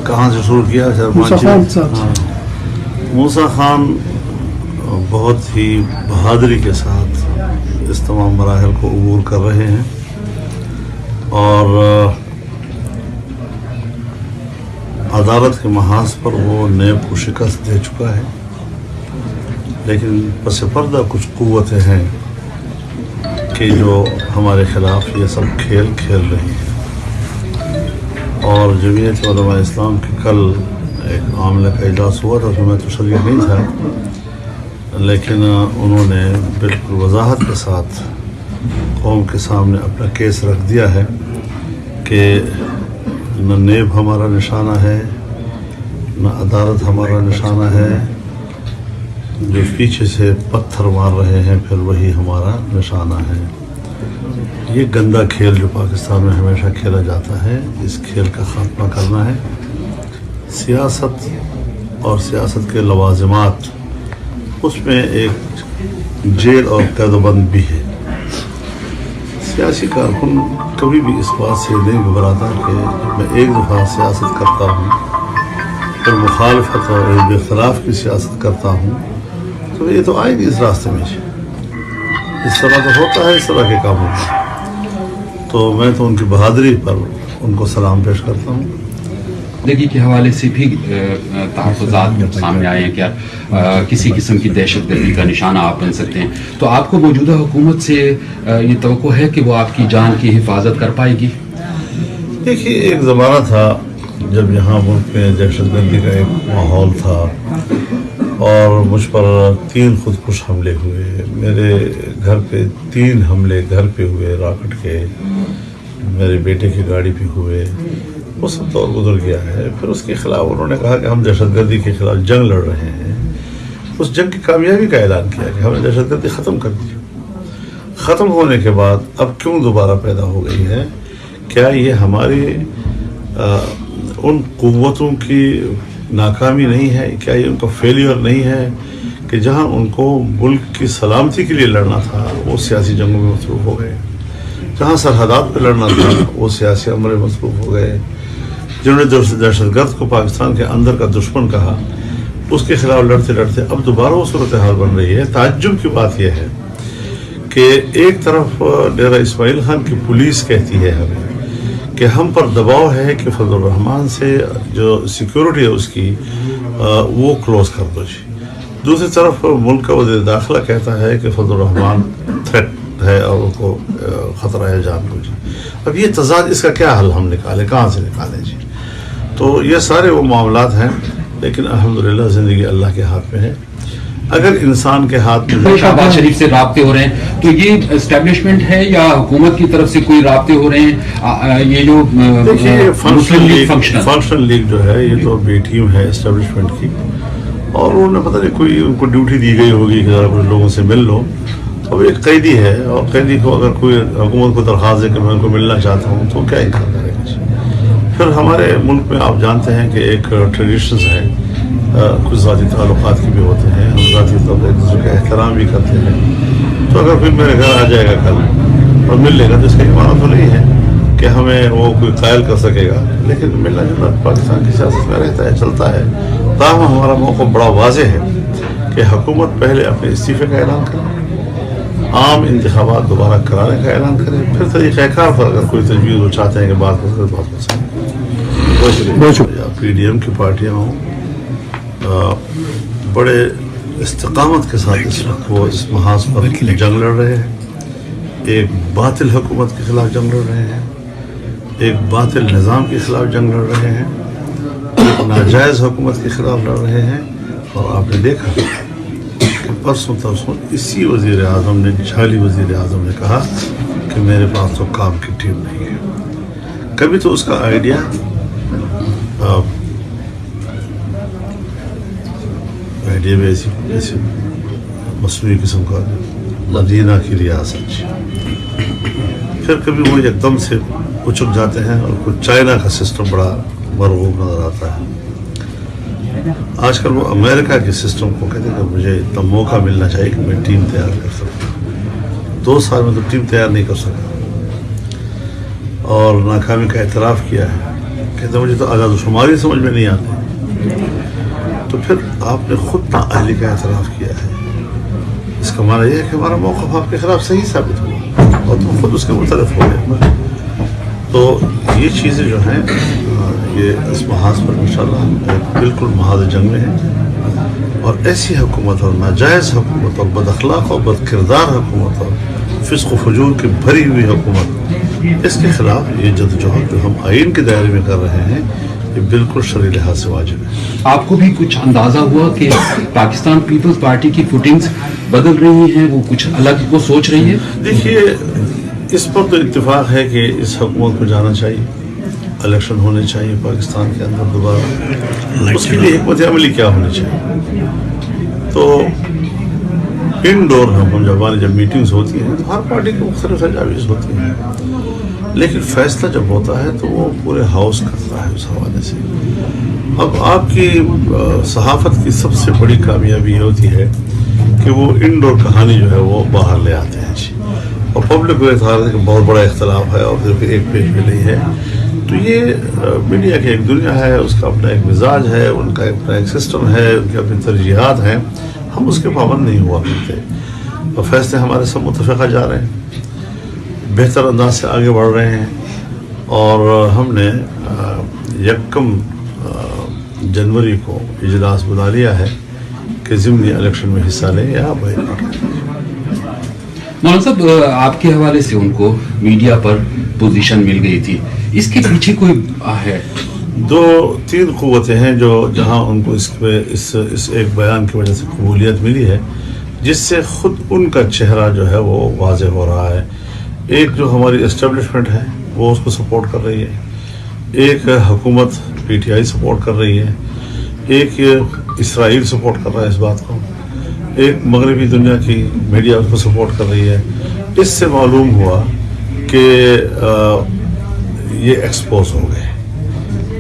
کہاں سے شروع کیا موسیٰ خان صاحب؟ موسیٰ خان بہت ہی بہادری کے ساتھ اس تمام مراحل کو عبور کر رہے ہیں اور عدالت کے محاذ پر وہ نیب کو شکست دے چکا ہے، لیکن پس پردہ کچھ قوتیں ہیں کہ جو ہمارے خلاف یہ سب کھیل کھیل رہی ہیں۔ اور جمعیت علماء اسلام کے کل ایک معاملے کا اجلاس ہوا تھا، اس میں تو شریک نہیں تھا، لیکن انہوں نے بالکل وضاحت کے ساتھ قوم کے سامنے اپنا کیس رکھ دیا ہے کہ نہ نیب ہمارا نشانہ ہے، نہ عدالت ہمارا نشانہ ہے، جو پیچھے سے پتھر مار رہے ہیں پھر وہی ہمارا نشانہ ہے۔ یہ گندا کھیل جو پاکستان میں ہمیشہ کھیلا جاتا ہے، اس کھیل کا خاتمہ کرنا ہے۔ سیاست اور سیاست کے لوازمات، اس میں ایک جیل اور قید و بند بھی ہے۔ سیاسی کارکن کبھی بھی اس بات سے نہیں گھبراتا کہ جب میں ایک دفعہ سیاست کرتا ہوں پھر مخالفت اور اختلاف کی سیاست کرتا ہوں تو یہ تو آئے گی اس راستے میں، اس طرح تو ہوتا ہے اس طرح کے کاموں میں۔ تو میں تو ان کی بہادری پر ان کو سلام پیش کرتا ہوں۔ زندگی کے حوالے سے بھی تحفظات سامنے آئے ہیں کہ کسی قسم کی دہشت گردی کا نشانہ آپ بن سکتے ہیں، تو آپ کو موجودہ حکومت سے یہ توقع ہے کہ وہ آپ کی جان کی حفاظت کر پائے گی؟ دیکھیے، ایک زمانہ تھا جب یہاں ملک میں دہشت گردی کا ایک ماحول تھا اور مجھ پر 3 خودکش حملے ہوئے، میرے گھر پہ 3 حملے گھر پہ ہوئے راکٹ کے، میرے بیٹے کی گاڑی پہ ہوئے۔ وہ سب دور گزر گیا ہے۔ پھر اس کے خلاف انہوں نے کہا کہ ہم دہشت گردی کے خلاف جنگ لڑ رہے ہیں۔ اس جنگ کی کامیابی کا اعلان کیا کہ ہم نے دہشت گردی ختم کر دی۔ ختم ہونے کے بعد اب کیوں دوبارہ پیدا ہو گئی ہے؟ کیا یہ ہماری ان قوتوں کی ناکامی نہیں ہے؟ کیا یہ ان کا فیلیئر نہیں ہے کہ جہاں ان کو ملک کی سلامتی کے لیے لڑنا تھا وہ سیاسی جنگوں میں مصروف ہو گئے، جہاں سرحدات پہ لڑنا تھا وہ سیاسی عمل میں مصروف ہو گئے، جنہوں نے دہشت گرد کو پاکستان کے اندر کا دشمن کہا، اس کے خلاف لڑتے لڑتے اب دوبارہ وہ صورتحال بن رہی ہے۔ تعجب کی بات یہ ہے کہ ایک طرف ڈیرہ اسماعیل خان کی پولیس کہتی ہے ہمیں کہ ہم پر دباؤ ہے کہ فضل الرحمان سے جو سیکیورٹی ہے اس کی وہ کلوز کر دو جی، دوسری طرف ملک کا وزیر داخلہ کہتا ہے کہ فضل الرحمان تھریٹ ہے اور ان کو خطرہ ہے جان کو جی۔ اب یہ تضاد، اس کا کیا حل ہم نکالیں، کہاں سے نکالیں جی؟ تو یہ سارے وہ معاملات ہیں، لیکن الحمدللہ زندگی اللہ کے ہاتھ میں ہے۔ اگر انسان کے ہاتھ میں شہباز شریف سے رابطے ہو رہے ہیں تو یہ اسٹیبلشمنٹ ہے یا حکومت کی طرف سے کوئی رابطے ہو رہے ہیں؟ یہ جو دیکھیے فنکشنل لیگ جو ہے یہ تو بی ٹیم ہے اسٹیبلشمنٹ کی، اور انہوں نے پتہ نہیں کوئی ان کو ڈیوٹی دی گئی ہوگی کہ ذرا کچھ لوگوں سے مل لو۔ اب ایک قیدی ہے اور قیدی کو اگر کوئی حکومت کو درخواست دے کہ میں ان کو ملنا چاہتا ہوں تو کیا انکار کرے گا؟ پھر ہمارے ملک میں آپ جانتے ہیں کہ ایک ٹریڈیشنز ہیں، کچھ ذاتی تعلقات کی بھی ہوتے ہیں، ہم ذاتی طور پر ایک دوسرے کا احترام بھی کرتے ہیں۔ تو اگر کوئی میرے گھر آ جائے گا کل اور مل لے گا تو اس کا یہ معنی تو نہیں ہے کہ ہمیں وہ کوئی قائل کر سکے گا، لیکن ملنا جلنا پاکستان کی سیاست میں رہتا ہے، چلتا ہے۔ تاہم ہمارا موقف بڑا واضح ہے کہ حکومت پہلے اپنے استعفے کا اعلان کرے، عام انتخابات دوبارہ کرانے کا اعلان کرے، پھر طریقہ کار پر اگر کوئی تجویز وہ چاہتے ہیں کہ بات بہت پسند پی ڈی ایم کی پارٹیاں ہوں، بڑے استقامت کے ساتھ اس وقت وہ اس محاذ پر جنگ لڑ رہے ہیں۔ ایک باطل حکومت کے خلاف جنگ لڑ رہے ہیں، ایک باطل نظام کے خلاف جنگ لڑ رہے ہیں، ایک ناجائز حکومت کے خلاف لڑ رہے ہیں۔ اور آپ نے دیکھا کہ پرسوں ترسوں اسی وزیر اعظم نے، جعلی وزیر اعظم نے کہا کہ میرے پاس تو کام کی ٹیم نہیں ہے۔ کبھی تو اس کا آئیڈیا میں ایسی مصنوعی قسم کا مدینہ کی ریاست، پھر کبھی وہ ایک دم سے اچک جاتے ہیں اور کچھ چائنا کا سسٹم بڑا مرغوب نظر آتا ہے۔ آج کل وہ امریکہ کے سسٹم کو کہتے ہیں کہ مجھے اتنا موقع ملنا چاہیے کہ میں ٹیم تیار کر سکوں۔ 2 سال میں تو ٹیم تیار نہیں کر سکا اور ناکامی کا اعتراف کیا ہے۔ کہتے مجھے تو اعداد و شماری سمجھ میں نہیں آتے. تو پھر آپ نے خود نااہلی کا اعتراف کیا ہے. اس کا معنی یہ ہے کہ ہمارا موقف آپ کے خلاف صحیح ثابت ہوا اور تم خود اس کے مترف ہو گئے. تو یہ چیزیں جو ہیں یہ اس محاذ پر انشاءاللہ بالکل محاذ جنگ میں ہیں. اور ایسی حکومت اور ناجائز حکومت اور بد اخلاق اور بد کردار حکومت اور فسق و فجور کی بھری ہوئی حکومت، اس کے خلاف یہ جدوجہد جو ہم آئین کے دائرے میں کر رہے ہیں یہ بالکل شرعی لحاظ سے واجب ہے. آپ کو بھی کچھ اندازہ ہوا کہ پاکستان پیپلز پارٹی کی فوٹنگز بدل رہی ہیں، وہ کچھ الگ کو سوچ رہی ہے؟ دیکھیے اس پر تو اتفاق ہے کہ اس حکومت کو جانا چاہیے، الیکشن ہونے چاہیے پاکستان کے اندر دوبارہ. اس کے لیے حکمت عملی کیا ہونی چاہیے؟ تو انڈور جب میٹنگز ہوتی ہیں تو ہر پارٹی کی مختلف تجاویز ہوتی ہیں، لیکن فیصلہ جب ہوتا ہے تو وہ پورے ہاؤس کرتا ہے اس حوالے سے. اب آپ کی صحافت کی سب سے بڑی کامیابی یہ ہوتی ہے کہ وہ انڈور کہانی جو ہے وہ باہر لے آتے ہیں جی، اور پبلک کو اظہار ہے کہ بہت بڑا اختلاف ہے اور پھر ایک پیج پہ نہیں ہے. تو یہ میڈیا کی ایک دنیا ہے، اس کا اپنا ایک مزاج ہے، ان کا اپنا ایک سسٹم ہے، ان کی اپنی ترجیحات ہیں. ہم اس کے پابند نہیں ہوا کرتے اور فیصلے ہمارے سب متفقہ جا رہے ہیں، بہتر انداز سے آگے بڑھ رہے ہیں. اور ہم نے 1 جنوری کو اجلاس بلا لیا ہے کہ ضمنی الیکشن میں حصہ لیں یا بائیکاٹ کریں. مولانا صاحب آپ کے حوالے سے ان کو میڈیا پر پوزیشن مل گئی تھی، اس کے پیچھے کوئی ہے؟ 2-3 قوتیں ہیں جو جہاں ان کو اس ایک بیان کی وجہ سے قبولیت ملی ہے، جس سے خود ان کا چہرہ جو ہے وہ واضح ہو رہا ہے. ایک جو ہماری اسٹیبلشمنٹ ہے وہ اس کو سپورٹ کر رہی ہے، ایک حکومت پی ٹی آئی سپورٹ کر رہی ہے، ایک اسرائیل سپورٹ کر رہا ہے اس بات کو، ایک مغربی دنیا کی میڈیا اس کو سپورٹ کر رہی ہے. اس سے معلوم ہوا کہ یہ ایکسپوز ہو گئے.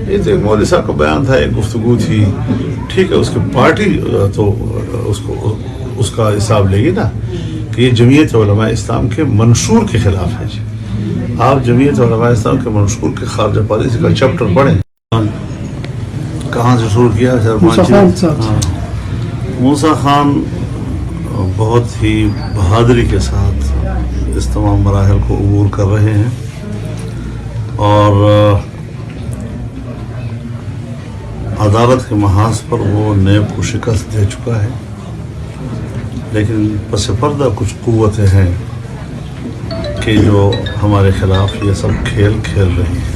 یہ تو ایک مولوی صاحب کا بیان تھا، ایک گفتگو تھی، ٹھیک ہے، اس کی پارٹی تو اس کا حساب لے گی نا کہ یہ جمعیت علماء اسلام کے منشور کے خلاف ہے. جی آپ جمعیت علماء اسلام کے منشور کے خارجہ پالیسی کا چیپٹر پڑھیں. کہاں سے شروع کیا؟ موسیٰ خان بہت ہی بہادری کے ساتھ اس تمام مراحل کو عبور کر رہے ہیں اور عدالت کے محاذ پر وہ نیب کو شکست دے چکا ہے. لیکن پس پردہ کچھ قوتیں ہیں کہ جو ہمارے خلاف یہ سب کھیل کھیل رہی ہیں.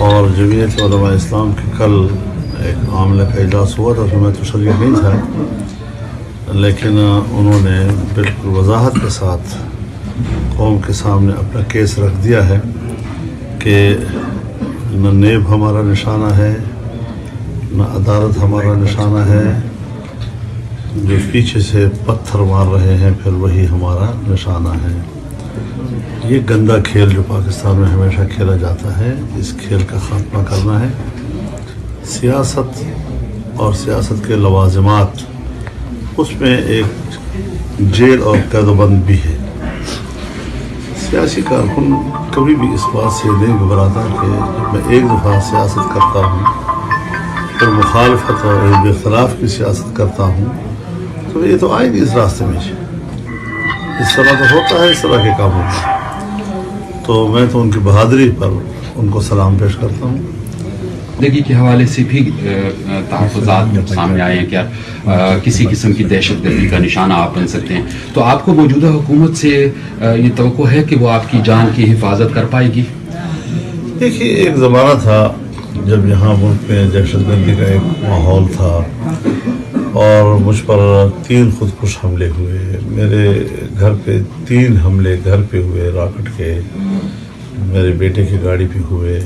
اور جمعیت علماء اسلام کی کل ایک عاملہ کا اجلاس ہوا تھا، اس میں میں تو شریک نہیں تھا، لیکن انہوں نے بالکل وضاحت کے ساتھ قوم کے سامنے اپنا کیس رکھ دیا ہے کہ نہ نیب ہمارا نشانہ ہے، نہ عدالت ہمارا نشانہ ہے، جو پیچھے سے پتھر مار رہے ہیں پھر وہی ہمارا نشانہ ہے. یہ گندا کھیل جو پاکستان میں ہمیشہ کھیلا جاتا ہے، اس کھیل کا خاتمہ کرنا ہے. سیاست اور سیاست کے لوازمات، اس میں ایک جیل اور قید و بند بھی ہے. سیاسی کارکن کبھی بھی اس بات سے نہیں گھبراتا کہ جب میں ایک دفعہ سیاست کرتا ہوں پھر مخالفت اور اختلاف کی سیاست کرتا ہوں تو یہ تو آئے نہیں اس راستے میں. اس طرح تو ہوتا ہے اس طرح کے کاموں میں. تو میں تو ان کی بہادری پر ان کو سلام پیش کرتا ہوں. زندگی کے حوالے سے بھی تحفظات سامنے آئے ہیں، کیا کسی قسم کی دہشت گردی کا نشانہ آپ بن سکتے ہیں؟ تو آپ کو موجودہ حکومت سے یہ توقع ہے کہ وہ آپ کی جان کی حفاظت کر پائے گی؟ دیکھیے ایک زمانہ تھا جب یہاں ملک میں دہشت گردی کا ایک ماحول تھا اور مجھ پر 3 خودکش حملے ہوئے. میرے گھر پہ 3 حملے گھر پہ ہوئے راکٹ کے، میرے بیٹے کی گاڑی پہ ہوئے.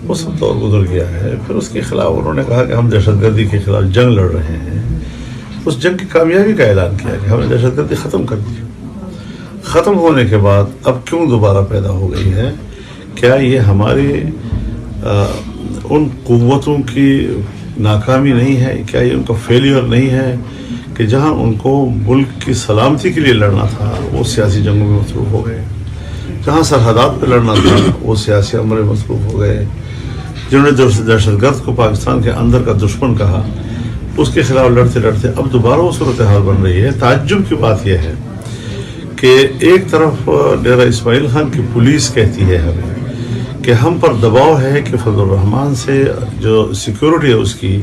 وہ سب دور گزر گیا ہے. پھر اس کے خلاف انہوں نے کہا کہ ہم دہشت گردی کے خلاف جنگ لڑ رہے ہیں. اس جنگ کی کامیابی کا اعلان کیا کہ ہم نے دہشت گردی ختم کر دی. ختم ہونے کے بعد اب کیوں دوبارہ پیدا ہو گئی ہے؟ کیا یہ ہماری ان قوتوں کی ناکامی نہیں ہے؟ کیا یہ ان کا فیلیئر نہیں ہے کہ جہاں ان کو ملک کی سلامتی کے لیے لڑنا تھا وہ سیاسی جنگوں میں مصروف ہو گئے؟ جہاں سرحدات پہ لڑنا تھا وہ سیاسی عمل مصروف ہو گئے. جنہوں نے دہشت گرد کو پاکستان کے اندر کا دشمن کہا, اس کے خلاف لڑتے لڑتے اب دوبارہ وہ صورتحال بن رہی ہے. تعجب کی بات یہ ہے کہ ایک طرف ڈیرہ اسماعیل خان کی پولیس کہتی ہے ہمیں کہ ہم پر دباؤ ہے کہ فضل الرحمان سے جو سیکیورٹی ہے اس کی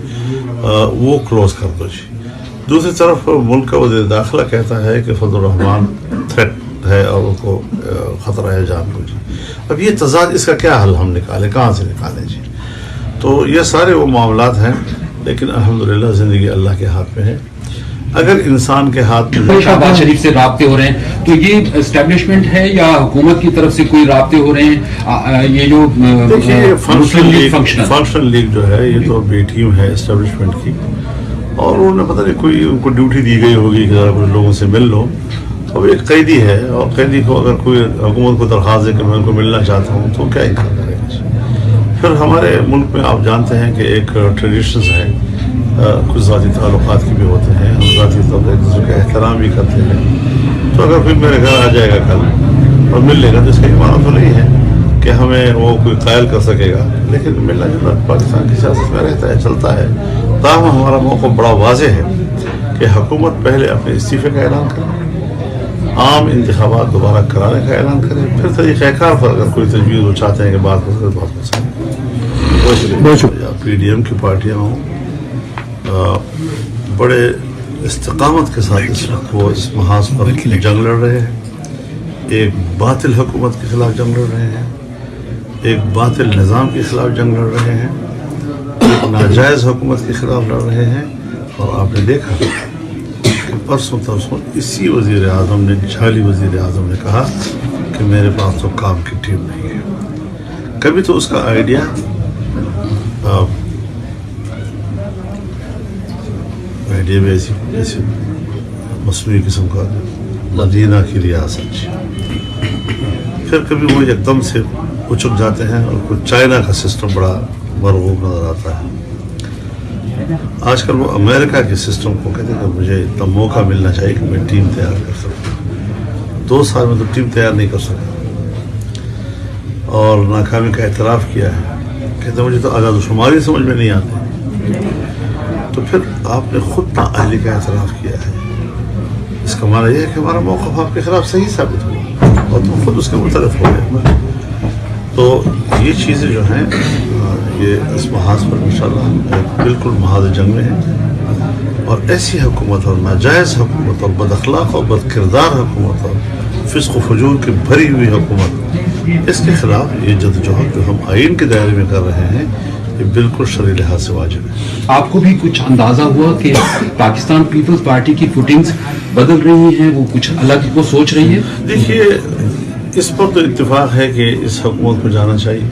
وہ کلوز کر دو جی. دوسری طرف ملک کا وزیر داخلہ کہتا ہے کہ فضل الرحمان تھریٹ ہے اور ان کو خطرہ ہے جان کو جی. اب یہ تضاد, اس کا کیا حل ہم نکالیں, کہاں سے نکالیں جی؟ تو یہ سارے وہ معاملات ہیں, لیکن الحمدللہ زندگی اللہ کے ہاتھ میں ہے. اگر انسان کے ہاتھ میں شہباز شریف سے رابطے ہو رہے ہیں تو یہ اسٹیبلشمنٹ ہے یا حکومت کی طرف سے کوئی رابطے ہو رہے ہیں؟ یہ جو فنکشنل لیگ جو ہے یہ تو بی ٹیم ہے اسٹیبلشمنٹ کی, اور انہوں نے پتہ نہیں کوئی ان کو ڈیوٹی دی گئی ہوگی کہ ذرا کچھ لوگوں سے مل لو. اب ایک قیدی ہے اور قیدی کو اگر کوئی حکومت کو درخواست دے کہ میں ان کو ملنا چاہتا ہوں تو کیا انکار کرے گا؟ پھر ہمارے ملک میں آپ جانتے ہیں کہ ایک ٹریڈیشنز ہے, کچھ ذاتی تعلقات کی بھی ہوتے ہیں, ہم ذاتی طور پر ایک دوسرے کا احترام بھی کرتے ہیں. تو اگر کوئی میرے گھر آ جائے گا کل اور مل لے گا تو اس کا یہ معنی تو نہیں ہے کہ ہمیں وہ کوئی قائل کر سکے گا, لیکن ملنا جلنا پاکستان کی سیاست میں رہتا ہے, چلتا ہے. تاہم ہمارا موقف بڑا واضح ہے کہ حکومت پہلے اپنے استعفے کا اعلان کرے, عام انتخابات دوبارہ کرانے کا اعلان کرے, پھر طریقہ کار پر اگر کوئی تجویز وہ چاہتے ہیں کہ بات ہو سکے. پی ڈی ایم کی پارٹیاں ہوں بڑے استقامت کے ساتھ اس وقت وہ اس محاذ پر جنگ لڑ رہے ہیں. ایک باطل حکومت کے خلاف جنگ لڑ رہے ہیں, ایک باطل نظام کے خلاف جنگ لڑ رہے ہیں, ایک ناجائز حکومت کے خلاف لڑ رہے ہیں. اور آپ نے دیکھا کہ پرسوں اسی وزیر اعظم نے, جھالی وزیر اعظم نے کہا کہ میرے پاس تو کام کی ٹیم نہیں ہے. کبھی تو اس کا آئیڈیا میں ایسی مصنوعی قسم کا مدینہ کی ریاست, پھر کبھی وہ ایک دم سے اچک جاتے ہیں اور کچھ چائنا کا سسٹم بڑا مرغوب نظر آتا ہے. آج کل وہ امریکہ کے سسٹم کو کہتے ہیں کہ مجھے اتنا موقع ملنا چاہیے کہ میں ٹیم تیار کر سکوں. 2 سال میں تو ٹیم تیار نہیں کر سکا اور ناکامی کا اعتراف کیا ہے. کہتے ہیں مجھے تو اعداد و شماری سمجھ میں نہیں آتے. تو پھر آپ نے خود نااہلی کا اعتراف کیا ہے. اس کا معنی یہ ہے کہ ہمارا موقف آپ کے خلاف صحیح ثابت ہوا اور تم خود اس کے مختلف ہو گئے. تو یہ چیزیں جو ہیں یہ اس محاذ پر انشاءاللہ بالکل محاذ جنگ میں ہیں. اور ایسی حکومت اور ناجائز حکومت اور بد اخلاق اور بد کردار حکومت اور فسق و فجور کی بھری ہوئی حکومت, اس کے خلاف یہ جدوجہد جو ہم آئین کے دائرے میں کر رہے ہیں یہ بالکل شرعی لحاظ سے واجب ہے. آپ کو بھی کچھ اندازہ ہوا کہ پاکستان پیپلز پارٹی کی فوٹنگز بدل رہی ہیں, وہ کچھ الگ وہ سوچ رہی ہے؟ دیکھیے اس پر تو اتفاق ہے کہ اس حکومت کو جانا چاہیے,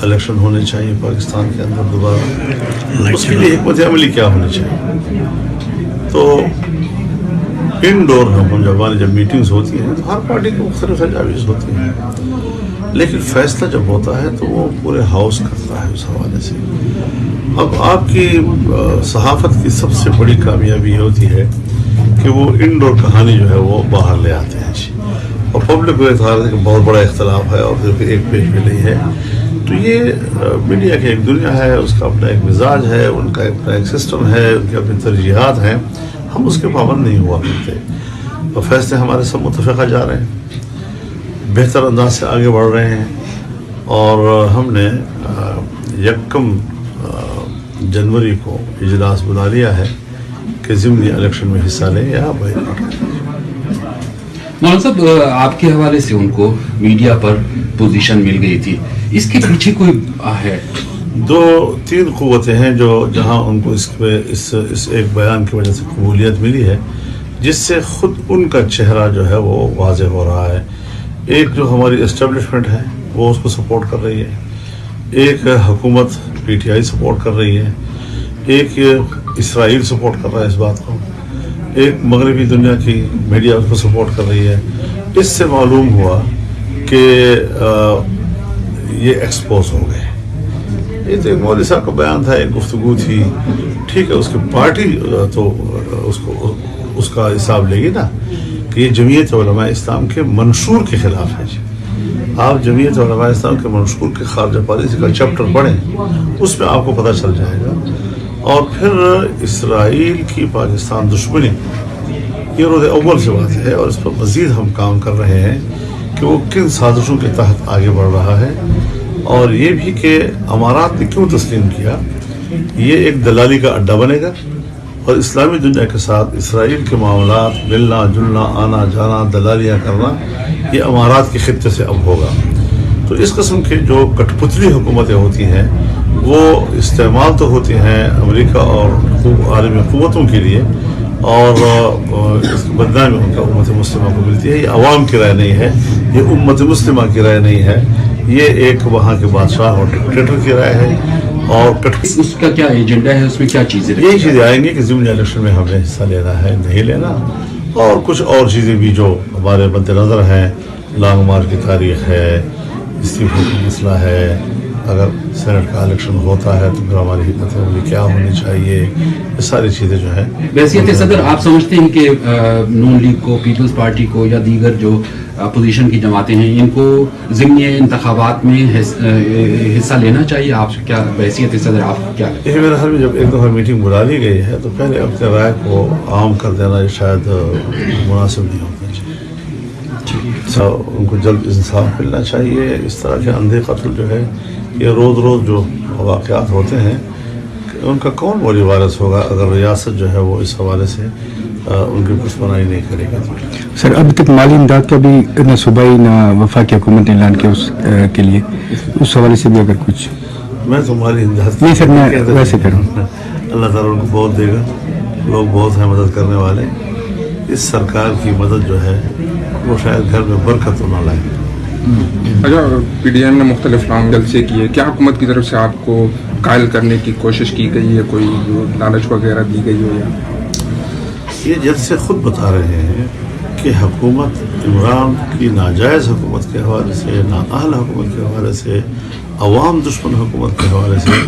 الیکشن ہونے چاہیے پاکستان کے اندر دوبارہ. اس کے لیے حکمت عملی کیا ہونی چاہیے؟ تو انڈور جب میٹنگز ہوتی ہیں تو ہر پارٹی کی مختلف تجاویز ہوتی ہیں, لیکن فیصلہ جب ہوتا ہے تو وہ پورے ہاؤس کرتا ہے اس حوالے سے. اب آپ کی صحافت کی سب سے بڑی کامیابی یہ ہوتی ہے کہ وہ انڈور کہانی جو ہے وہ باہر لے آتے ہیں جی, اور پبلک کو اعتراض ہے کہ بہت بڑا اختلاف ہے اور دیکھو ایک پیج میں نہیں ہے. تو یہ میڈیا کی ایک دنیا ہے, اس کا اپنا ایک مزاج ہے, ان کا اپنا ایک سسٹم ہے, ان کی اپنی ترجیحات ہیں. ہم اس کے پابند نہیں ہوا کرتے اور فیصلے ہمارے سب متفقہ جا رہے ہیں, بہتر انداز سے آگے بڑھ رہے ہیں. اور ہم نے 1 جنوری کو اجلاس بنا لیا ہے کہ ضمنی الیکشن میں حصہ لیں یا بائیکاٹ کریں. مولانا صاحب آپ کے حوالے سے ان کو میڈیا پر پوزیشن مل گئی تھی, اس کے پیچھے کوئی ہے؟ 2-3 قوتیں ہیں جو جہاں ان کو اس ایک بیان کی وجہ سے قبولیت ملی ہے, جس سے خود ان کا چہرہ جو ہے وہ واضح ہو رہا ہے. ایک جو ہماری اسٹیبلشمنٹ ہے وہ اس کو سپورٹ کر رہی ہے, ایک حکومت پی ٹی آئی سپورٹ کر رہی ہے, ایک اسرائیل سپورٹ کر رہا ہے اس بات کو, ایک مغربی دنیا کی میڈیا اس کو سپورٹ کر رہی ہے. اس سے معلوم ہوا کہ یہ ایکسپوز ہو گئے. یہ تو ایک مولوی صاحب کا بیان تھا, ایک گفتگو تھی, ٹھیک ہے, اس کی پارٹی تو اس کا حساب لے گی نا کہ یہ جمعیت علماء اسلام کے منشور کے خلاف ہے جی. آپ جمعیت علماء اسلام کے منشور کے خارجہ پالیسی کا چیپٹر پڑھیں، اس میں آپ کو پتہ چل جائے گا. اور پھر اسرائیل کی پاکستان دشمنی یہ روز اول سے بات ہے، اور اس پر مزید ہم کام کر رہے ہیں کہ وہ کن سازشوں کے تحت آگے بڑھ رہا ہے، اور یہ بھی کہ امارات نے کیوں تسلیم کیا. یہ ایک دلالی کا اڈا بنے گا، اور اسلامی دنیا کے ساتھ اسرائیل کے معاملات، ملنا جلنا، آنا جانا، دلالیاں کرنا، یہ امارات کے خطے سے اب ہوگا. تو اس قسم کے جو کٹ پتلی حکومتیں ہوتی ہیں وہ استعمال تو ہوتی ہیں امریکہ اور عالمی قوتوں کے لیے، اور اس کے بدلے میں ان کا امت مسلمہ کو ملتی ہے. یہ عوام کی رائے نہیں ہے، یہ امت مسلمہ کی رائے نہیں ہے، یہ ایک وہاں کے بادشاہ اور ڈکٹیٹر کی رائے ہے. اور اس کا کیا ایجنڈا ہے، اس میں کیا چیزیں یہی چیزیں آئیں گی کہ ضمنی الیکشن میں ہم نے حصہ لینا ہے نہیں لینا، اور کچھ اور چیزیں بھی جو ہمارے مد نظر ہیں. لانگ مارچ کی تاریخ ہے، استعفے کا مسئلہ ہے، اگر سینٹ کا الیکشن ہوتا ہے تو پھر ہماری حکمت عملی کیا ہونی چاہیے، یہ ساری چیزیں جو ہیں. بحیثیت صدر آپ سمجھتے ہیں کہ نون لیگ کو، پیپلز پارٹی کو یا دیگر جو اپوزیشن کی جماعتیں ہیں ان کو ضمنی انتخابات میں حصہ لینا چاہیے؟ آپ کیا بحیثیت صدر آپ کیا؟ یہ میرے خیال میں جب ایک دفعہ میٹنگ بلا لی گئی ہے تو پہلے اپنے رائے کو عام کر دینا یہ شاید مناسب نہیں ہونا چاہیے. ان کو جلد انصاف ملنا چاہیے. اس طرح کے اندھے قتل جو ہے یہ روز روز جو واقعات ہوتے ہیں ان کا کون مولی وارث ہوگا اگر ریاست جو ہے وہ اس حوالے سے ان کی پشپنائی نہیں کرے گی. سر ابھی تک مالی امداد کا بھی نہ صوبائی نہ وفاقی حکومت نے اعلان کیا اس کے لیے، اس حوالے سے بھی اگر کچھ. میں تو مالی امداد نہیں سر، میں ویسے کروں. اللہ تعالیٰ ان کو بہت دے گا، لوگ بہت ہیں مدد کرنے والے. اس سرکار کی مدد جو ہے وہ شاید گھر میں برکت نہ لائے. اچھا، پی ڈی ایم نے مختلف رام جلسے کیے، کیا حکومت کی طرف سے آپ کو قائل کرنے کی کوشش کی گئی ہے؟ کوئی لالچ وغیرہ دی گئی ہو؟ یا یہ جلسے خود بتا رہے ہیں کہ حکومت عمران کی ناجائز حکومت کے حوالے سے، نااہل حکومت کے حوالے سے، عوام دشمن حکومت کے حوالے سے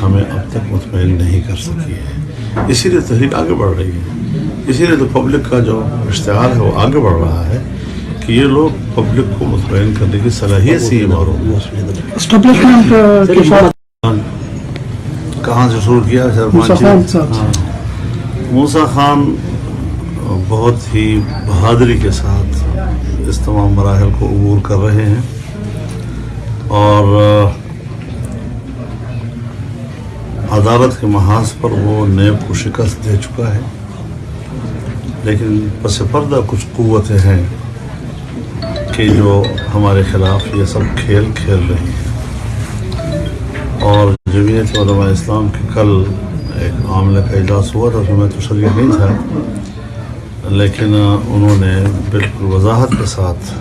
ہمیں اب تک مطمئن نہیں کر سکی ہے. اسی لیے تحریک آگے بڑھ رہی ہے، اسی لیے تو پبلک کا جو اشتعال ہے وہ آگے بڑھ رہا ہے کہ یہ لوگ پبلک کو مطمئن کرنے کی صلاحیت سے ہی معروف. کہاں سے شروع کیا؟ موسیٰ خان بہت ہی بہادری کے ساتھ اس تمام مراحل کو عبور کر رہے ہیں، اور عدالت کے محاذ پر وہ نیب کو شکست دے چکا ہے. لیکن پس پردہ کچھ قوتیں ہیں کہ جو ہمارے خلاف یہ سب کھیل کھیل رہی ہیں. اور جمعیت علماء اسلام کے کل ایک عاملہ کا اجلاس ہوا تھا، اس میں تو شریک نہیں تھا، لیکن انہوں نے بالکل وضاحت کے ساتھ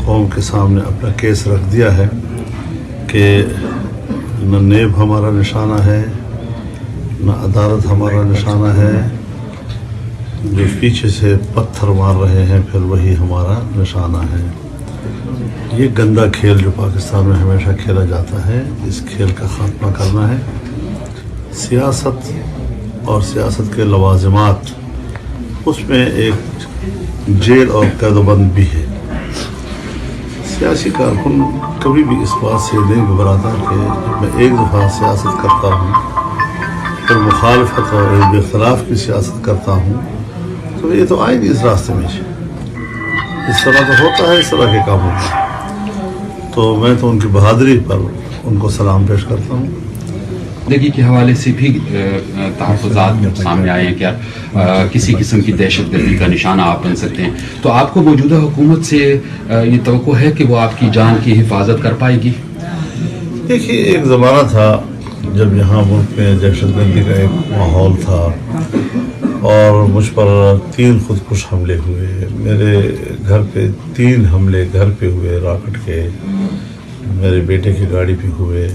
قوم کے سامنے اپنا کیس رکھ دیا ہے کہ نہ نیب ہمارا نشانہ ہے، نہ عدالت ہمارا نشانہ ہے، جو پیچھے سے پتھر مار رہے ہیں پھر وہی ہمارا نشانہ ہے. یہ گندا کھیل جو پاکستان میں ہمیشہ کھیلا جاتا ہے، اس کھیل کا خاتمہ کرنا ہے. سیاست اور سیاست کے لوازمات، اس میں ایک جیل اور قید و بند بھی ہے. سیاسی کارکن کبھی بھی اس بات سے نہیں گھبراتا کہ جب میں ایک دفعہ سیاست کرتا ہوں پھر مخالفت اور اختلاف کی سیاست کرتا ہوں تو یہ تو آئے گی اس راستے میں. اس طرح تو ہوتا ہے اس طرح کے کاموں میں. تو میں تو ان کی بہادری پر ان کو سلام پیش کرتا ہوں. زندگی کے حوالے سے بھی تحفظات سامنے آئے ہیں، کیا کسی قسم کی دہشت گردی کا نشانہ آپ بن سکتے ہیں؟ تو آپ کو موجودہ حکومت سے یہ توقع ہے کہ وہ آپ کی جان کی حفاظت کر پائے گی؟ دیکھیے، ایک زمانہ تھا جب یہاں ملک میں دہشت گردی کا ایک ماحول تھا اور مجھ پر 3 خودکش حملے ہوئے. میرے گھر پہ 3 حملے گھر پہ ہوئے راکٹ کے، میرے بیٹے کی گاڑی پہ ہوئے.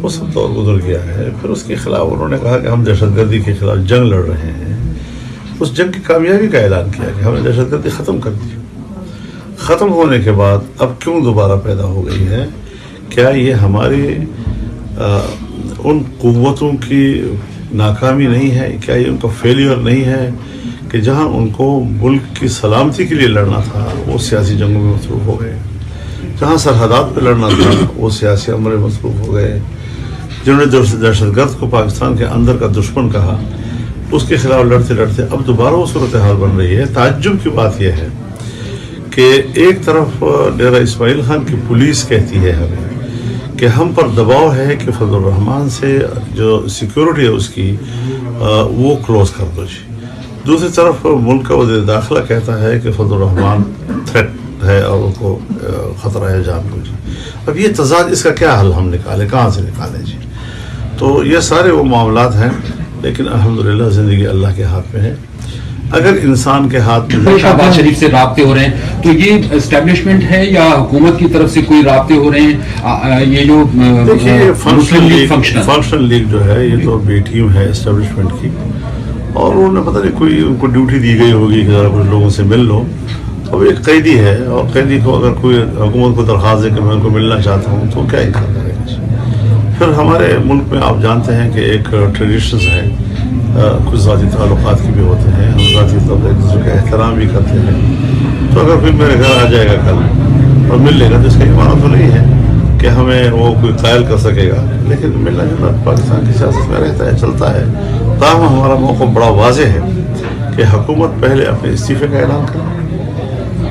وہ سب دور گزر گیا ہے. پھر اس کے خلاف انہوں نے کہا کہ ہم دہشت گردی کے خلاف جنگ لڑ رہے ہیں. اس جنگ کی کامیابی کا اعلان کیا کہ ہم نے دہشت گردی ختم کر دی. ختم ہونے کے بعد اب کیوں دوبارہ پیدا ہو گئی ہے؟ کیا یہ ہماری ان قوتوں کی ناکامی نہیں ہے؟ کیا یہ ان کا فیلیئر نہیں ہے کہ جہاں ان کو ملک کی سلامتی کے لیے لڑنا تھا وہ سیاسی جنگوں میں مصروف ہو گئے؟ جہاں سرحدات پہ لڑنا تھا وہ سیاسی عمل مصروف ہو گئے. جنہوں نے دہشت گرد کو پاکستان کے اندر کا دشمن کہا, اس کے خلاف لڑتے لڑتے اب دوبارہ وہ صورتحال بن رہی ہے. تعجب کی بات یہ ہے کہ ایک طرف ڈیرہ اسماعیل خان کی پولیس کہتی ہے ہمیں کہ ہم پر دباؤ ہے کہ فضل الرحمان سے جو سیکیورٹی ہے اس کی وہ کلوز کر دو جی. دوسری طرف ملک کا وزیر داخلہ کہتا ہے کہ فضل الرحمان تھریٹ ہے اور ان کو خطرہ ہے جان کو جی. اب یہ تضاد, اس کا کیا حل ہم نکالیں, کہاں سے نکالیں جی؟ تو یہ سارے وہ معاملات ہیں, لیکن الحمدللہ زندگی اللہ کے ہاتھ میں ہے. اگر انسان کے ہاتھ میں شہباز شریف سے رابطے ہو رہے ہیں تو یہ اسٹیبلشمنٹ ہے یا حکومت کی طرف سے کوئی رابطے ہو رہے ہیں؟ یہ جو دیکھیے فنکشنل لیگ جو ہے یہ تو بی ٹیم ہے اسٹیبلشمنٹ کی, اور انہوں نے پتہ نہیں کوئی ان کو ڈیوٹی دی گئی ہوگی کہ ذرا کچھ لوگوں سے مل لو. اب ایک قیدی ہے اور قیدی کو اگر کوئی حکومت کو درخواست دے کہ میں ان کو ملنا چاہتا ہوں تو کیا انکار کرے گا. پھر ہمارے ملک میں آپ جانتے ہیں کہ ایک ٹریڈیشنز ہیں, کچھ ذاتی تعلقات کی بھی ہوتے ہیں, ہم ذاتی طور پر ایک دوسرے کا احترام بھی کرتے ہیں. تو اگر کوئی میرے گھر آ جائے گا کل اور مل لے گا تو اس کا یہ معنی تو نہیں ہے کہ ہمیں وہ کوئی قائل کر سکے گا, لیکن ملنا جلنا پاکستان کی سیاست میں رہتا ہے, چلتا ہے. تاہم ہمارا موقف بڑا واضح ہے کہ حکومت پہلے اپنے استعفے کا اعلان کرے,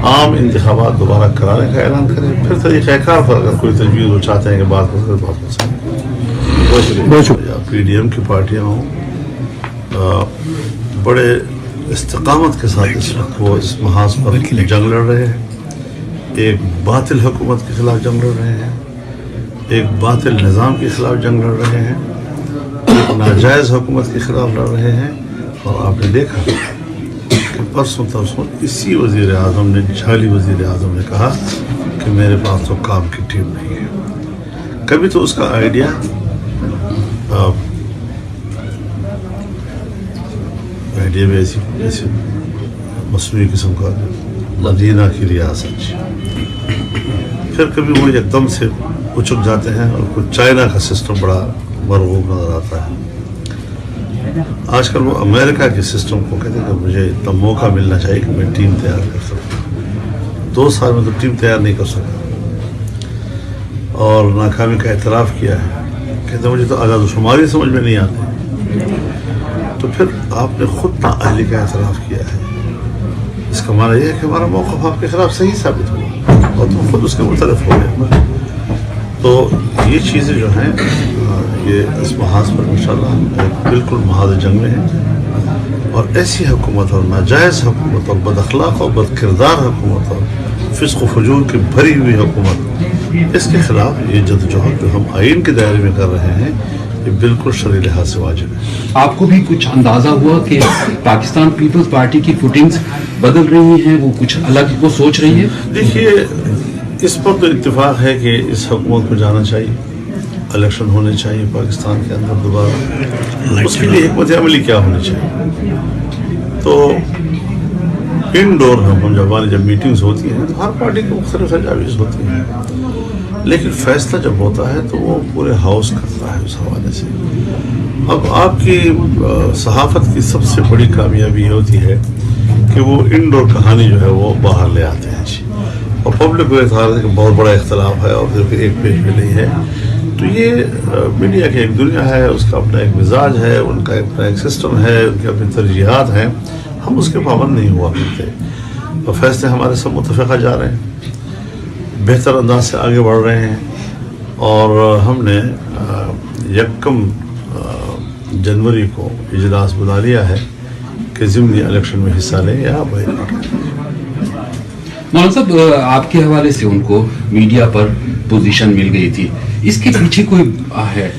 عام انتخابات دوبارہ کرانے کا اعلان کرے, پھر طریقہ کار پر اگر کوئی تجویز وہ چاہتے ہیں کہ بات ہو سکے بات ہو سکے. بہت شکریہ. پی ڈی ایم کی پارٹیاں ہوں بڑے استقامت کے ساتھ اس وقت وہ اس محاذ پر جنگ لڑ رہے ہیں. ایک باطل حکومت کے خلاف جنگ لڑ رہے ہیں, ایک باطل نظام کے خلاف جنگ لڑ رہے ہیں, ایک ناجائز حکومت کے خلاف لڑ رہے ہیں. اور آپ نے دیکھا کہ پرسوں ترسوں اسی وزیر اعظم نے, جھالی وزیر اعظم نے کہا کہ میرے پاس تو کام کی ٹیم نہیں ہے. کبھی تو اس کا آئیڈیا میں ایسی مصنوعی قسم کا مدینہ کی ریاست, پھر کبھی وہ ایک دم سے اچک جاتے ہیں اور کچھ چائنا کا سسٹم بڑا مرغوب نظر آتا ہے. آج کل وہ امریکہ کے سسٹم کو کہتے ہیں کہ مجھے اتنا موقع ملنا چاہیے کہ میں ٹیم تیار کر سکوں. 2 سال میں تو ٹیم تیار نہیں کر سکا اور ناکامی کا اعتراف کیا ہے. کہتے ہیں مجھے تو اعداد و شماری سمجھ میں نہیں آتے. تو پھر آپ نے خود نااہلی کا اعتراف کیا ہے. اس کا معنی یہ ہے کہ ہمارا موقف آپ کے خلاف صحیح ثابت ہوا اور تم خود اس کے مترف ہو گئے. تو یہ چیزیں جو ہیں یہ اس محاذ پر انشاءاللہ بالکل محاذ جنگ میں ہیں. اور ایسی حکومت اور ناجائز حکومت اور بد اخلاق اور بد کردار حکومت اور فسق و فجور کی بھری ہوئی حکومت, اس کے خلاف یہ جدوجہد جو ہم آئین کے دائرے میں کر رہے ہیں یہ بالکل شرعی لحاظ سے واجب ہے. آپ کو بھی کچھ اندازہ ہوا کہ پاکستان پیپلز پارٹی کی فوٹنگز بدل رہی ہیں, وہ کچھ الگ وہ سوچ رہی ہے؟ دیکھیے اس پر تو اتفاق ہے کہ اس حکومت کو جانا چاہیے, الیکشن ہونے چاہیے پاکستان کے اندر دوبارہ. اس کے لیے حکمت عملی کیا ہونی چاہیے؟ تو انڈور جب میٹنگز ہوتی ہیں تو ہر پارٹی کی مختلف تجاویز ہوتی ہیں, لیکن فیصلہ جب ہوتا ہے تو وہ پورے ہاؤس کرتا ہے اس حوالے سے. اب آپ کی صحافت کی سب سے بڑی کامیابی یہ ہوتی ہے کہ وہ انڈور کہانی جو ہے وہ باہر لے آتے ہیں جی, اور پبلک کو اظہار ہے کہ بہت بڑا اختلاف ہے اور پھر ایک پیج میں نہیں ہے. تو یہ میڈیا کی ایک دنیا ہے, اس کا اپنا ایک مزاج ہے, ان کا اپنا ایک سسٹم ہے, ان کی اپنی ترجیحات ہیں. ہم اس کے پابند نہیں ہوا کرتے اور فیصلے ہمارے سب متفقہ جا رہے ہیں, بہتر انداز سے آگے بڑھ رہے ہیں. اور ہم نے 1 جنوری کو اجلاس بلا لیا ہے کہ ضمنی الیکشن میں حصہ لیں یا بائیکاٹ کریں. مولانا صاحب آپ کے حوالے سے ان کو میڈیا پر پوزیشن مل گئی تھی, اس کے پیچھے کوئی ہے؟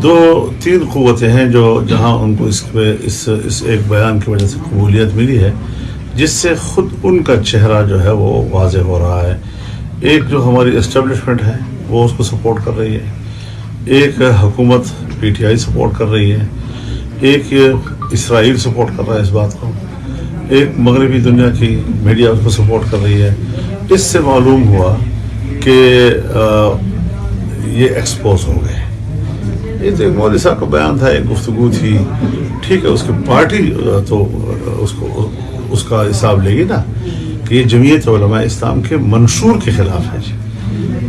2-3 قوتیں ہیں جو جہاں ان کو اس ایک بیان کی وجہ سے قبولیت ملی ہے, جس سے خود ان کا چہرہ جو ہے وہ واضح ہو رہا ہے. ایک جو ہماری اسٹیبلشمنٹ ہے وہ اس کو سپورٹ کر رہی ہے, ایک حکومت پی ٹی آئی سپورٹ کر رہی ہے, ایک اسرائیل سپورٹ کر رہا ہے اس بات کو, ایک مغربی دنیا کی میڈیا اس کو سپورٹ کر رہی ہے. اس سے معلوم ہوا کہ یہ ایکسپوز ہو گئے. یہ تو ایک مولوی صاحب کا بیان تھا, ایک گفتگو تھی, ٹھیک ہے, اس کی پارٹی تو اس کا حساب لے گی نا کہ یہ جمعیت علماء اسلام کے منشور کے خلاف ہے جی.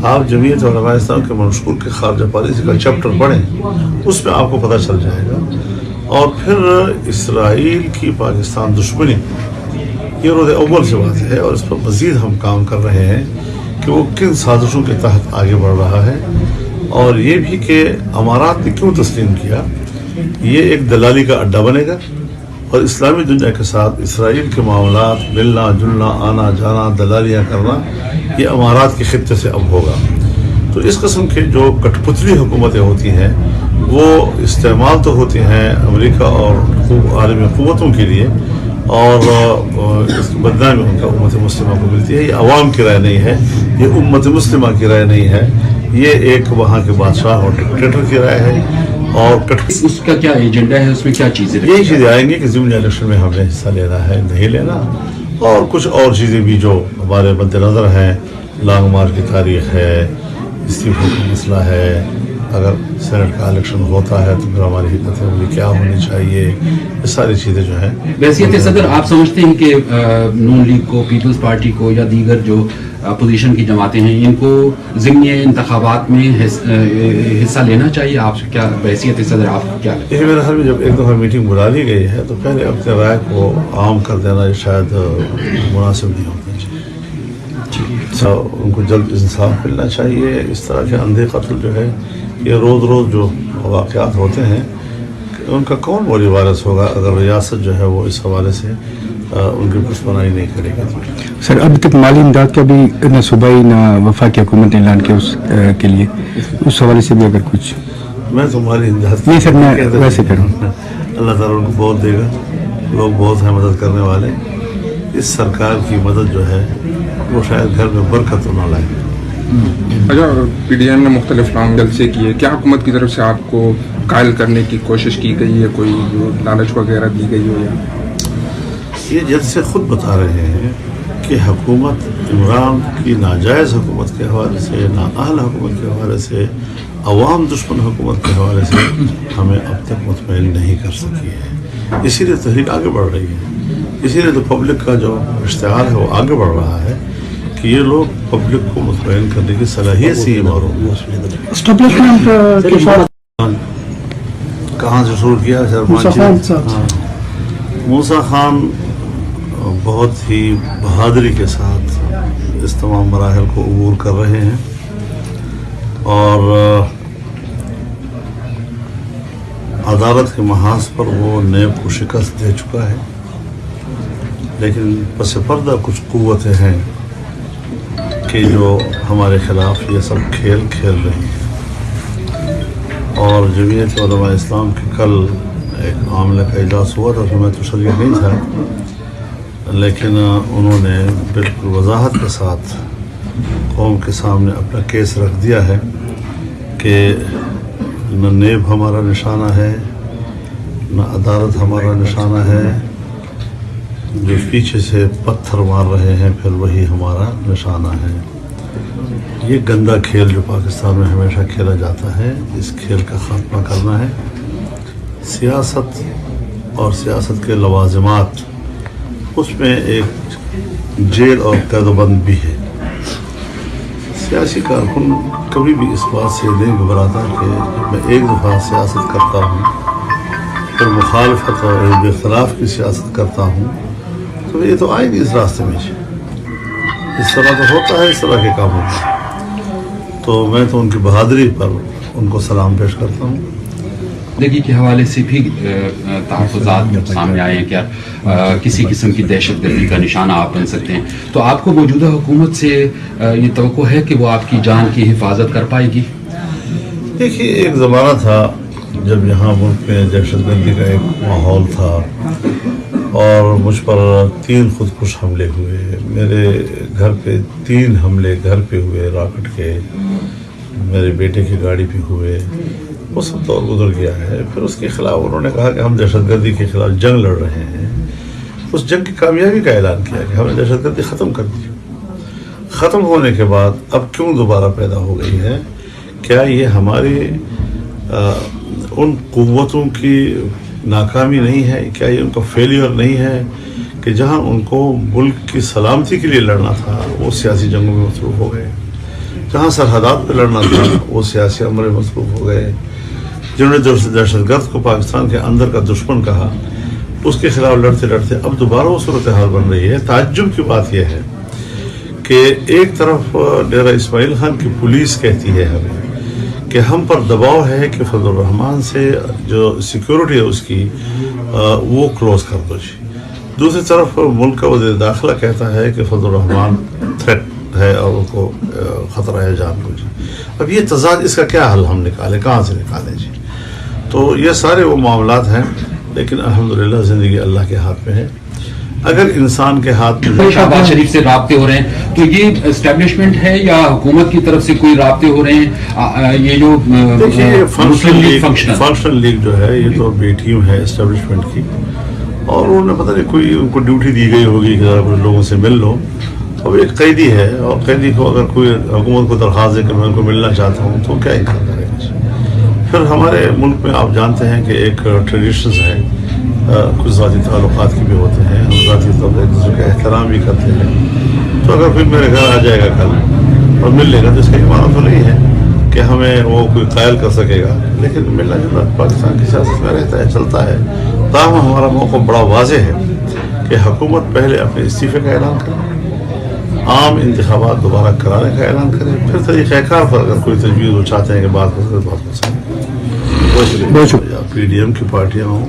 آپ جمعیت علماء اسلام کے منشور کے خارجہ پالیسی کا چیپٹر پڑھیں، اس میں آپ کو پتہ چل جائے گا. اور پھر اسرائیل کی پاکستان دشمنی یہ روز اول سے بات ہے، اور اس پر مزید ہم کام کر رہے ہیں کہ وہ کن سازشوں کے تحت آگے بڑھ رہا ہے، اور یہ بھی کہ امارات نے کیوں تسلیم کیا. یہ ایک دلالی کا اڈا بنے گا، اور اسلامی دنیا کے ساتھ اسرائیل کے معاملات، ملنا جلنا، آنا جانا، دلالیاں کرنا، یہ امارات کے خطے سے اب ہوگا. تو اس قسم کے جو کٹ پتلی حکومتیں ہوتی ہیں وہ استعمال تو ہوتی ہیں امریکہ اور عالمی قوتوں کے لیے، اور اس کی بدنامی ان کا امت مسلمہ کو ملتی ہے. یہ عوام کی رائے نہیں ہے، یہ امت مسلمہ کی رائے نہیں ہے، یہ ایک وہاں کے بادشاہ اور ڈکٹیٹر کی رائے ہے. اور اس کا کیا ایجنڈا ہے، اس میں کیا چیزیں یہی چیزیں آئیں گی کہ ضمنی الیکشن میں ہمیں حصہ لینا ہے نہیں لینا، اور کچھ اور چیزیں بھی جو ہمارے مد نظر ہیں. لانگ مارچ کی تاریخ ہے، استعفے کا مسئلہ ہے، اگر سینٹ کا الیکشن ہوتا ہے تو پھر ہماری حکمت عملی کیا ہونی چاہیے، یہ ساری چیزیں جو ہیں. بحیثیت صدر آپ سمجھتے ہیں کہ نون لیگ کو، پیپلز پارٹی کو یا دیگر جو اپوزیشن کی جماعتیں ہیں ان کو ضمنی انتخابات میں حصہ لینا چاہیے؟ آپ کیا بحیثیت صدر آپ کیا لگتا ہے؟ یہ میرے خیال میں جب ایک دفعہ میٹنگ بلا لی گئی ہے تو پہلے اپنے رائے کو عام کر دینا یہ شاید مناسب نہیں ہونا چاہیے. ان کو جلد انصاف ملنا چاہیے. اس طرح کے اندھے قتل جو ہے یہ روز روز جو واقعات ہوتے ہیں ان کا کون مولی وارث ہوگا اگر ریاست جو ہے وہ اس حوالے سے ان کی پشپنائی نہیں کرے گی. سر اب تک مالی امداد کا بھی نہ صوبائی نہ وفاقی حکومت نے اعلان کیا اس کے لیے، اس حوالے سے بھی اگر کچھ. میں تمہاری امداد نہیں سر، میں ویسے کروں. اللہ تعالیٰ ان کو بہت دے گا، لوگ بہت ہیں مدد کرنے والے. اس سرکار کی مدد جو ہے وہ شاید گھر میں برکت نہ لائے. اچھا، پی ڈی ایم نے مختلف لانگ جلسے کیے، کیا حکومت کی طرف سے آپ کو قائل کرنے کی کوشش کی گئی ہے؟ کوئی لالچ وغیرہ دی گئی ہو؟ یا یہ جلسے خود بتا رہے ہیں کہ حکومت عمران کی ناجائز حکومت کے حوالے سے، نااہل حکومت کے حوالے سے، عوام دشمن حکومت کے حوالے سے ہمیں اب تک مطمئن نہیں کر سکی ہے. اسی لیے تحریک آگے بڑھ رہی ہے، اسی لیے تو پبلک کا جو اشتہار ہے وہ آگے بڑھ رہا ہے کہ یہ لوگ پبلک کو مطمئن کرنے کی صلاحیت سے ہی معروف. کہاں سے شروع کیا موسیٰ خان بہت ہی بہادری کے ساتھ اس تمام مراحل کو عبور کر رہے ہیں، اور عدالت کے محاذ پر وہ نیب کو شکست دے چکا ہے. لیکن پس پردہ کچھ قوتیں ہیں کہ جو ہمارے خلاف یہ سب کھیل کھیل رہی ہیں. اور جمعیت علماء اسلام کے کل ایک معاملے کا اجلاس ہوا تھا، اس میں تو شریک نہیں تھا، لیکن انہوں نے بالکل وضاحت کے ساتھ قوم کے سامنے اپنا کیس رکھ دیا ہے کہ نہ نیب ہمارا نشانہ ہے، نہ عدالت ہمارا نشانہ ہے، جو پیچھے سے پتھر مار رہے ہیں پھر وہی ہمارا نشانہ ہے. یہ گندا کھیل جو پاکستان میں ہمیشہ کھیلا جاتا ہے، اس کھیل کا خاتمہ کرنا ہے. سیاست اور سیاست کے لوازمات، اس میں ایک جیل اور قید و بند بھی ہے. سیاسی کارکن کبھی بھی اس بات سے نہیں گھبراتا کہ جب میں ایک دفعہ سیاست کرتا ہوں پھر مخالفت اور اختلاف کی سیاست کرتا ہوں تو یہ تو آئے گی اس راستے میں. اس طرح تو ہوتا ہے، اس طرح کے کام ہوتا ہے. تو میں تو ان کی بہادری پر ان کو سلام پیش کرتا ہوں. زندگی کے حوالے سے بھی تحفظات سامنے آئے ہیں، کیا کسی قسم کی دہشت گردی کا نشانہ آپ بن سکتے ہیں؟ تو آپ کو موجودہ حکومت سے یہ توقع ہے کہ وہ آپ کی جان کی حفاظت کر پائے گی؟ دیکھیے، ایک زمانہ تھا جب یہاں ملک میں دہشت گردی کا ایک ماحول تھا اور مجھ پر 3 خودکش حملے ہوئے. میرے گھر پہ 3 حملے گھر پہ ہوئے راکٹ کے، میرے بیٹے کی گاڑی پہ ہوئے. وہ سب دور گزر گیا ہے. پھر اس کے خلاف انہوں نے کہا کہ ہم دہشت گردی کے خلاف جنگ لڑ رہے ہیں. اس جنگ کی کامیابی کا اعلان کیا کہ ہم نے دہشت گردی ختم کر دی. ختم ہونے کے بعد اب کیوں دوبارہ پیدا ہو گئی ہے؟ کیا یہ ہماری ان قوتوں کی ناکامی نہیں ہے؟ کیا یہ ان کا فیلیئر نہیں ہے کہ جہاں ان کو ملک کی سلامتی کے لیے لڑنا تھا وہ سیاسی جنگوں میں مصروف ہو گئے؟ جہاں سرحدات پہ لڑنا تھا وہ سیاسی عمل مصروف ہو گئے. جنہوں نے دہشت گرد کو پاکستان کے اندر کا دشمن کہا, اس کے خلاف لڑتے لڑتے اب دوبارہ وہ صورتحال بن رہی ہے. تعجب کی بات یہ ہے کہ ایک طرف ڈیرہ اسماعیل خان کی پولیس کہتی ہے ہمیں کہ ہم پر دباؤ ہے کہ فضل الرحمان سے جو سیکیورٹی ہے اس کی وہ کلوز کر دو جی. دوسری طرف ملک کا وزیر داخلہ کہتا ہے کہ فضل الرحمان تھریٹ ہے اور ان کو خطرہ ہے جان کو جی. اب یہ تضاد, اس کا کیا حل ہم نکالیں, کہاں سے نکالیں جی؟ تو یہ سارے وہ معاملات ہیں, لیکن الحمدللہ زندگی اللہ کے ہاتھ میں ہے. اگر انسان کے ہاتھ میں شہباز شریف سے رابطے ہو رہے ہیں تو یہ اسٹیبلشمنٹ ہے یا حکومت کی طرف سے کوئی رابطے ہو رہے ہیں؟ یہ جو دیکھیے فنکشنل لیگ جو ہے یہ تو بی ٹیم ہے اسٹیبلشمنٹ کی, اور انہوں نے پتہ نہیں کوئی ان کو ڈیوٹی دی گئی ہوگی کہ ذرا کچھ لوگوں سے مل لو. اب ایک قیدی ہے اور قیدی کو اگر کوئی حکومت کو درخواست دے کہ میں ان کو ملنا چاہتا ہوں تو کیا انکار کرے گا. پھر ہمارے ملک میں آپ جانتے ہیں کہ ایک ٹریڈیشنز ہے, کچھ ذاتی تعلقات کی بھی ہوتے ہیں, ہم ذاتی طور پر ایک دوسرے کا احترام بھی کرتے ہیں. تو اگر کوئی میرے گھر آ جائے گا کل اور مل لے گا تو اس کا یہ معنی تو نہیں ہے کہ ہمیں وہ کوئی قائل کر سکے گا, لیکن ملنا جلنا پاکستان کی سیاست میں رہتا ہے, چلتا ہے. تاہم ہمارا موقف بڑا واضح ہے کہ حکومت پہلے اپنے استعفے کا اعلان کرے, عام انتخابات دوبارہ کرانے کا اعلان کرے, پھر طریقہ کار پر اگر کوئی تجویز وہ چاہتے ہیں کہ بات ہو سکے. پی ڈی ایم کی پارٹیاں ہوں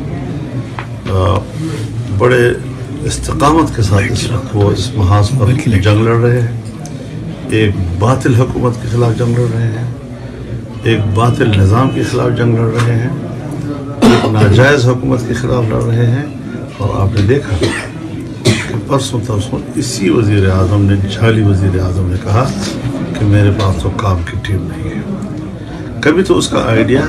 بڑے استقامت کے ساتھ اس وقت وہ اس محاذ پر جنگ لڑ رہے ہیں. ایک باطل حکومت کے خلاف جنگ لڑ رہے ہیں, ایک باطل نظام کے خلاف جنگ لڑ رہے ہیں, ایک ناجائز حکومت کے خلاف لڑ رہے ہیں. اور آپ نے دیکھا کہ پرسوں ترسوں اسی وزیر اعظم نے, جعلی وزیر اعظم نے کہا کہ میرے پاس تو کام کی ٹیم نہیں ہے. کبھی تو اس کا آئیڈیا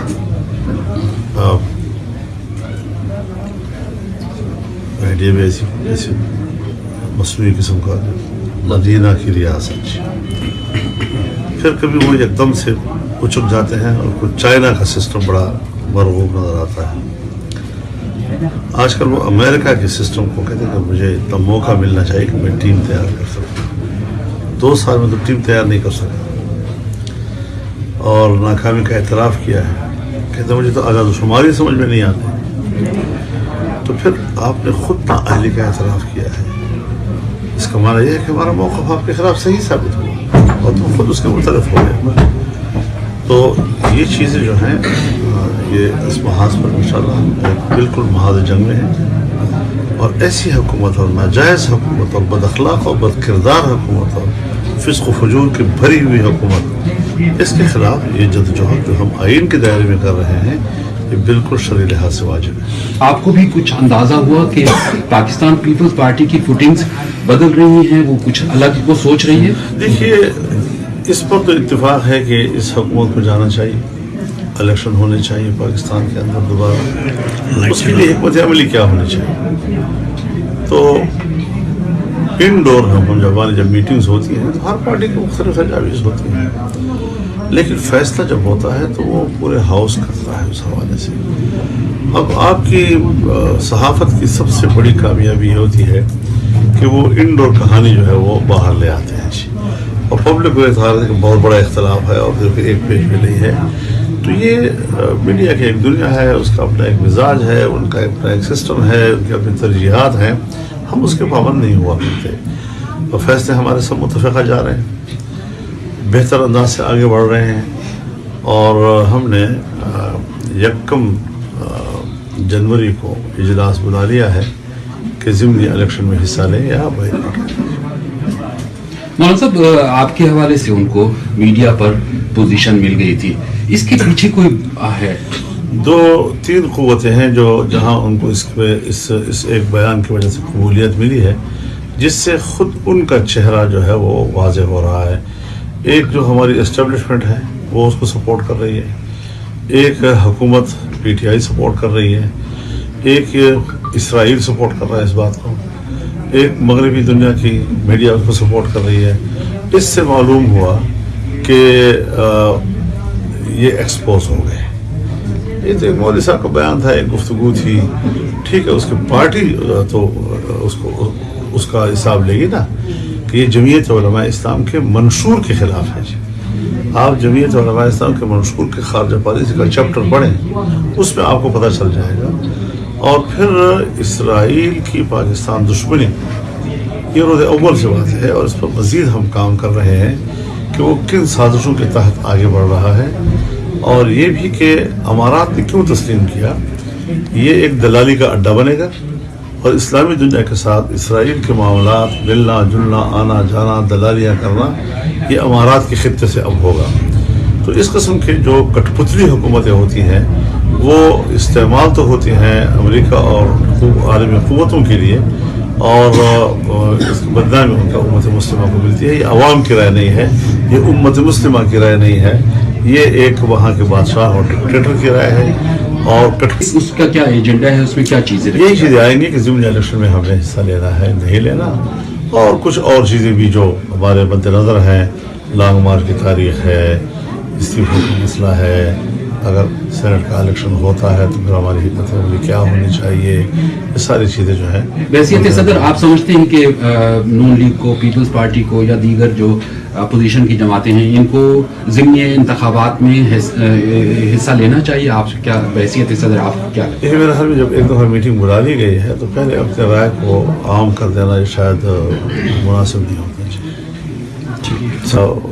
بھی ایسی مصنوعی قسم کا مدینہ کی ریاست, پھر کبھی وہ ایک دم سے اچک جاتے ہیں اور کچھ چائنا کا سسٹم بڑا مرغوب نظر آتا ہے. آج کل وہ امریکہ کے سسٹم کو کہتے ہیں کہ مجھے اتنا موقع ملنا چاہیے کہ میں ٹیم تیار کر سکوں. 2 سال میں تو ٹیم تیار نہیں کر سکا اور ناکامی کا اعتراف کیا ہے. کہتے ہیں مجھے تو اعداد و شماری سمجھ میں نہیں آتے. تو پھر آپ نے خود نااہلی کا اعتراف کیا ہے. اس کا معنی یہ ہے کہ ہمارا موقف آپ کے خلاف صحیح ثابت ہوا اور تم خود اس کے مختلف ہو گئے. تو یہ چیزیں جو ہیں یہ اس محاذ پر انشاءاللہ بالکل محاذ جنگ میں ہیں. اور ایسی حکومت اور ناجائز حکومت اور بد اخلاق اور بد کردار حکومت اور فسق و فجور کی بھری ہوئی حکومت, اس کے خلاف یہ جدوجہد جو ہم آئین کے دائرے میں کر رہے ہیں یہ بالکل شرعی لحاظ سے واجب ہے. آپ کو بھی کچھ اندازہ ہوا کہ پاکستان پیپلز پارٹی کی فوٹنگز بدل رہی ہیں, وہ کچھ الگ کو سوچ رہی ہے؟ دیکھیے اس پر تو اتفاق ہے کہ اس حکومت کو جانا چاہیے, الیکشن ہونے چاہیے پاکستان کے اندر دوبارہ. اس کے لیے حکمت عملی کیا ہونی چاہیے؟ تو انڈور جب میٹنگز ہوتی ہیں تو ہر پارٹی کی مختلف تجاویز ہوتی ہیں, لیکن فیصلہ جب ہوتا ہے تو وہ پورے ہاؤس کرتا ہے اس حوالے سے. اب آپ کی صحافت کی سب سے بڑی کامیابی یہ ہوتی ہے کہ وہ انڈور کہانی جو ہے وہ باہر لے آتے ہیں جی, اور پبلک کو اظہار ہے کہ بہت بڑا اختلاف ہے اور پھر ایک پیج میں نہیں ہے. تو یہ میڈیا کی ایک دنیا ہے, اس کا اپنا ایک مزاج ہے, ان کا اپنا ایک سسٹم ہے, ان کی اپنی ترجیحات ہیں. ہم اس کے پابند نہیں ہوا کرتے اور فیصلے ہمارے سب متفقہ جا رہے ہیں, بہتر انداز سے آگے بڑھ رہے ہیں. اور ہم نے 1 جنوری کو اجلاس بلا لیا ہے کہ ضمنی الیکشن میں حصہ لیں یا بائیکاٹ. مولانا صاحب آپ کے حوالے سے ان کو میڈیا پر پوزیشن مل گئی تھی, اس کے پیچھے کوئی ہے؟ 2-3 قوتیں ہیں جو جہاں ان کو اس ایک بیان کی وجہ سے قبولیت ملی ہے, جس سے خود ان کا چہرہ جو ہے وہ واضح ہو رہا ہے. ایک جو ہماری اسٹیبلشمنٹ ہے وہ اس کو سپورٹ کر رہی ہے, ایک حکومت پی ٹی آئی سپورٹ کر رہی ہے, ایک اسرائیل سپورٹ کر رہا ہے اس بات کو, ایک مغربی دنیا کی میڈیا اس کو سپورٹ کر رہی ہے. اس سے معلوم ہوا کہ یہ ایکسپوز ہو گئے. یہ تو ایک مولوی صاحب کا بیان تھا, ایک گفتگو تھی, ٹھیک ہے, اس کی پارٹی تو اس کا حساب لے گی نا کہ یہ جمعیت علماء اسلام کے منشور کے خلاف ہے جی. آپ جمعیت علماء اسلام کے منشور کے خارجہ پالیسی کا چیپٹر پڑھیں، اس میں آپ کو پتہ چل جائے گا. اور پھر اسرائیل کی پاکستان دشمنی یہ روز اول سے بات ہے، اور اس پر مزید ہم کام کر رہے ہیں کہ وہ کن سازشوں کے تحت آگے بڑھ رہا ہے، اور یہ بھی کہ امارات نے کیوں تسلیم کیا. یہ ایک دلالی کا اڈا بنے گا، اور اسلامی دنیا کے ساتھ اسرائیل کے معاملات، ملنا جلنا، آنا جانا، دلالیاں کرنا، یہ امارات کے خطے سے اب ہوگا. تو اس قسم کے جو کٹ پتلی حکومتیں ہوتی ہیں وہ استعمال تو ہوتی ہیں امریکہ اور عالمی قوتوں کے لیے، اور اس کی بدنامی ان کا امت مسلمہ کو ملتی ہے. یہ عوام کی رائے نہیں ہے، یہ امت مسلمہ کی رائے نہیں ہے، یہ ایک وہاں کے بادشاہ اور ڈکٹیٹر کی رائے ہے. اور اس کا کیا ایجنڈا ہے، اس میں کیا چیزیں یہی چیزیں آئیں گی کہ ضمنی الیکشن میں ہمیں حصہ لینا ہے نہیں لینا، اور کچھ اور چیزیں بھی جو ہمارے مد نظر ہیں. لانگ مارچ کی تاریخ ہے، استعفے کا مسئلہ ہے، اگر سینٹ کا الیکشن ہوتا ہے تو پھر ہماری حکمت عملی کیا ہونی چاہیے، یہ ساری چیزیں جو ہیں. بحیثیت صدر آپ سمجھتے ہیں کہ نون لیگ کو، پیپلز پارٹی کو یا دیگر جو اپوزیشن کی جماعتیں ہیں ان کو ضمنی انتخابات میں حصہ لینا چاہیے؟ آپ کیا بحیثیت صدر آپ کیا لگتا ہے؟ یہ میرے خیال میں جب ایک دفعہ میٹنگ بلا لی گئی ہے تو پہلے اپنے رائے کو عام کر دینا یہ شاید مناسب نہیں ہونا چاہیے.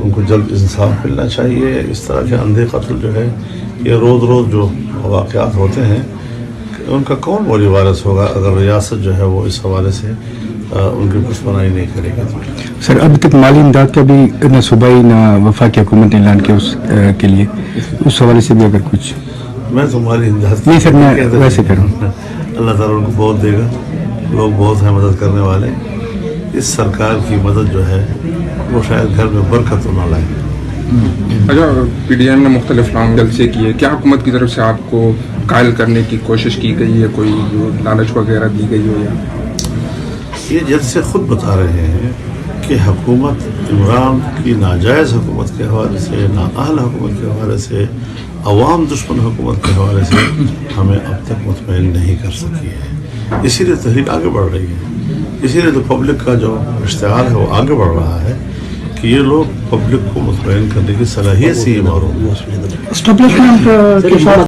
ان کو جلد انصاف ملنا چاہیے. اس طرح کے اندھے قتل جو ہے یہ روز روز جو واقعات ہوتے ہیں ان کا کون مولی وارث ہوگا اگر ریاست جو ہے وہ اس حوالے سے ان کی پشپنائی نہیں کرے گی. سر اب تک مالی امداد کا بھی نہ صوبائی نہ وفاقی حکومت نے اعلان کیا اس کے لیے، اس حوالے سے بھی اگر کچھ. میں تمہاری امداد نہیں سر، میں ویسے کروں. اللہ تعالیٰ ان کو بہت دے گا، لوگ بہت ہیں مدد کرنے والے. اس سرکار کی مدد جو ہے وہ شاید گھر میں برکت نہ لائے. اچھا، پی ڈی ایم نے مختلف لانگ جلسے کیے، کیا حکومت کی طرف سے آپ کو قائل کرنے کی کوشش کی گئی ہے؟ کوئی لالچ وغیرہ دی گئی ہو؟ یا یہ جلسے خود بتا رہے ہیں کہ حکومت عمران کی ناجائز حکومت کے حوالے سے، نااہل حکومت کے حوالے سے، عوام دشمن حکومت کے حوالے سے ہمیں اب تک مطمئن نہیں کر سکی ہے. اسی لیے تحریک آگے بڑھ رہی ہے، اسی لیے تو پبلک کا جو اشتعال ہے وہ آگے بڑھ رہا ہے کہ یہ لوگ پبلک کو مطمئن کرنے کی صلاحیت سے ہی معروف.